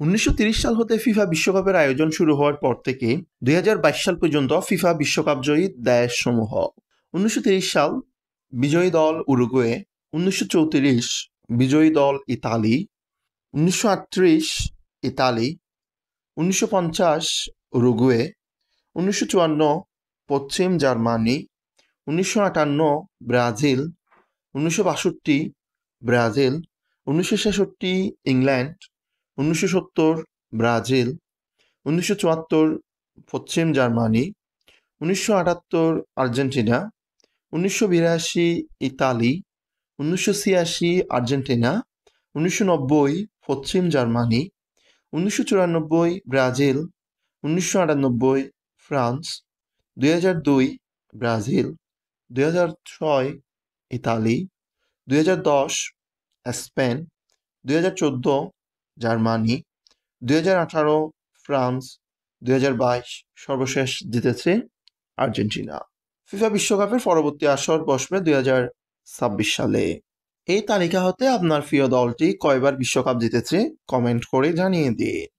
1930 সাল হতে ফিফা বিশ্বকাপের আয়োজন শুরু হওয়ার পর থেকে 2022 সাল পর্যন্ত ফিফা বিশ্বকাপ জয়ী দেশসমূহ: 1930 সাল বিজয়ী দল উরুগুয়ে, 1934 বিজয়ী দল ইতালি, 1938 ইতালি, 1950 উরুগুয়ে, 1954 পশ্চিম Germany, 1958 Brazil, 1962 Brazil, 1966 England, 1970 Brazil, 1974 পশ্চিম জার্মানি, 1978 আর্জেন্টিনা, 1982 ইতালি, 1986 আর্জেন্টিনা, 1990 পশ্চিম Germany, 1994 Brazil, 1998 France, 2002 Brazil, 2006 Italy, 2010 Spain, 2014 Germany, 2018 France, 2022 সর্বশেষ জিতেছে আর্জেন্টিনা। ফিফা বিশ্বকাপের পরবর্তী আসর বসবে 2026 সালে। এই তালিকা হতে আপনার প্রিয় দলটি কয়বার বিশ্বকাপ জিতেছে কমেন্ট করে জানিয়ে দিন।